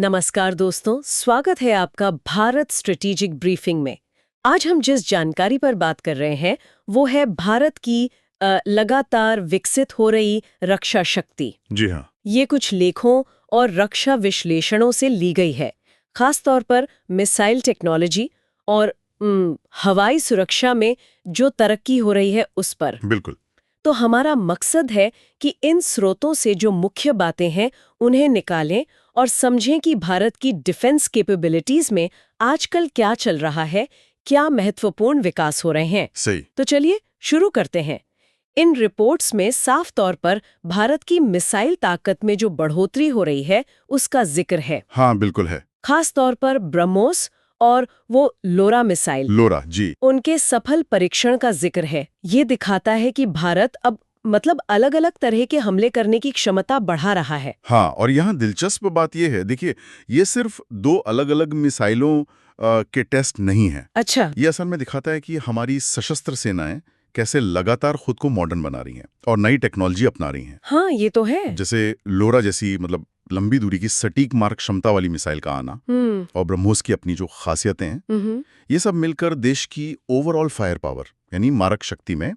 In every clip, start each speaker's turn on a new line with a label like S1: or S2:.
S1: नमस्कार दोस्तों, स्वागत है आपका भारत स्ट्रेटेजिक ब्रीफिंग में। आज हम जिस जानकारी पर बात कर रहे हैं वो है भारत की लगातार विकसित हो रही रक्षा शक्ति।
S2: जी हाँ।
S1: ये कुछ लेखों और रक्षा विश्लेषणों से ली गई है, खास तौर पर मिसाइल टेक्नोलॉजी और हवाई सुरक्षा में जो तरक्की हो रही है उस पर।
S2: बिल्कुल।
S1: तो हमारा मकसद है कि इन स्रोतों से जो मुख्य बातें हैं उन्हें निकालें और समझें कि भारत की डिफेंस कैपेबिलिटीज में आजकल क्या चल रहा है, क्या महत्वपूर्ण विकास हो रहे हैं।
S2: सही।
S1: तो चलिए शुरू करते हैं। इन रिपोर्ट्स में साफ तौर पर भारत की मिसाइल ताकत में जो बढ़ोतरी हो रही है उसका जिक्र है।
S2: हाँ बिल्कुल है।
S1: खास तौर पर ब्रह्मोस और वो लोरा मिसाइल,
S2: लोरा जी।
S1: उनके सफल परीक्षण का जिक्र है। ये दिखाता है कि भारत अब अलग अलग तरह के हमले करने की क्षमता बढ़ा रहा है।
S2: हाँ, और यहाँ दिलचस्प बात यह है, देखिए ये सिर्फ दो अलग अलग मिसाइलों के टेस्ट नहीं है।
S1: अच्छा।
S2: ये असल में दिखाता है कि हमारी सशस्त्र सेनाएं कैसे लगातार खुद को मॉडर्न बना रही हैं और नई टेक्नोलॉजी अपना रही हैं।
S1: हाँ, ये तो है।
S2: जैसे लोरा जैसी लंबी दूरी की सटीक मार क्षमता वाली मिसाइल का आना और ब्रह्मोस की अपनी जो खासियतें हैं, ये सब मिलकर देश की ओवरऑल फायर पावर यानी मारक शक्ति में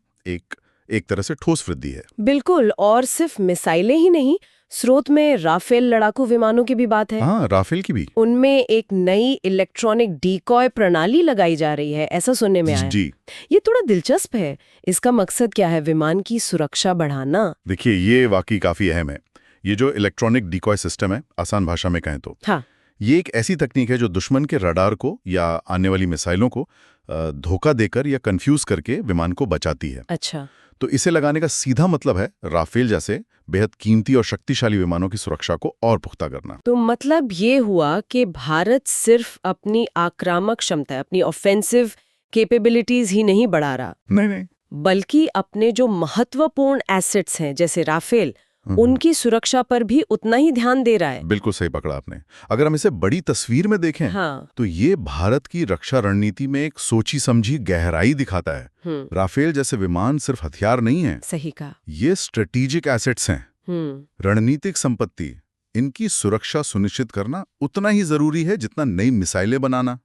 S2: एक तरह से ठोस वृद्धि है।
S1: बिल्कुल, और सिर्फ मिसाइलें ही नहीं, स्रोत में राफेल लड़ाकू विमानों की भी बात है।
S2: हाँ, राफेल की भी।
S1: उनमें एक नई इलेक्ट्रॉनिक डीकॉय प्रणाली लगाई जा रही है, ऐसा सुनने में आया।
S2: जी।
S1: ये थोड़ा दिलचस्प है। इसका मकसद क्या है? विमान की सुरक्षा बढ़ाना।
S2: देखिए ये वाकई काफी अहम है। ये जो इलेक्ट्रॉनिक डिकॉय सिस्टम है, आसान भाषा में कहें तो
S1: हाँ।
S2: ये एक ऐसी तकनीक है जो दुश्मन के रडार को या आने वाली मिसाइलों को धोखा देकर या कंफ्यूज करके विमान को बचाती है।
S1: अच्छा।
S2: तो इसे लगाने का सीधा मतलब है राफेल जैसे बेहद कीमती और शक्तिशाली विमानों की सुरक्षा को और पुख्ता करना।
S1: तो मतलब ये हुआ कि भारत सिर्फ अपनी आक्रामक क्षमता, अपनी ऑफेंसिव कैपेबिलिटीज ही नहीं बढ़ा रहा,
S2: नहीं,
S1: बल्कि अपने जो महत्वपूर्ण एसेट्स हैं जैसे राफेल, उनकी सुरक्षा पर भी उतना ही ध्यान दे रहा है।
S2: बिल्कुल सही पकड़ा आपने। अगर हम इसे बड़ी तस्वीर में देखें,
S1: हाँ।
S2: तो ये भारत की रक्षा रणनीति में एक सोची समझी गहराई दिखाता है। राफेल जैसे विमान सिर्फ हथियार नहीं है,
S1: सही कहा।
S2: ये स्ट्रेटेजिक एसेट्स हैं, रणनीतिक संपत्ति। इनकी सुरक्षा सुनिश्चित करना उतना ही जरूरी है जितना नई मिसाइलें बनाना।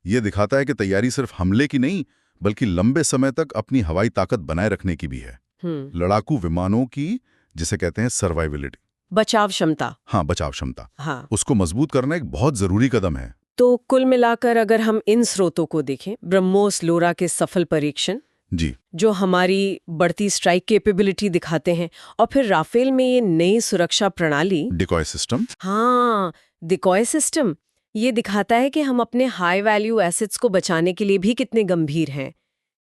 S2: ये दिखाता है कि तैयारी सिर्फ हमले की नहीं, बल्कि लंबे समय तक अपनी हवाई ताकत बनाए रखने की भी है। लड़ाकू विमानों की, जिसे कहते हैं सर्वाइविलिटी,
S1: बचाव क्षमता।
S2: हाँ, बचाव क्षमता।
S1: हाँ।
S2: उसको मजबूत करना एक बहुत जरूरी कदम है।
S1: तो कुल मिलाकर अगर हम इन स्रोतों को देखें, ब्रह्मोस लोरा के सफल परीक्षण
S2: जी,
S1: जो हमारी बढ़ती स्ट्राइक कैपेबिलिटी दिखाते हैं, और फिर राफेल में ये नई सुरक्षा प्रणाली,
S2: डिकॉय सिस्टम,
S1: हाँ, डिकॉय सिस्टम, ये दिखाता है कि हम अपने हाई वैल्यू एसेट्स को बचाने के लिए भी कितने गंभीर हैं।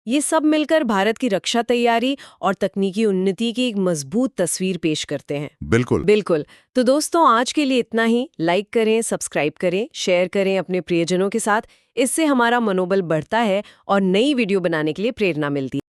S1: ये सब मिलकर भारत की रक्षा तैयारी और तकनीकी उन्नति की एक मजबूत तस्वीर पेश करते हैं। बिल्कुल। तो दोस्तों, आज के लिए इतना ही। लाइक करें, सब्सक्राइब करें, शेयर करें अपने प्रियजनों के साथ। इससे हमारा मनोबल बढ़ता है और नई वीडियो बनाने के लिए प्रेरणा मिलती है।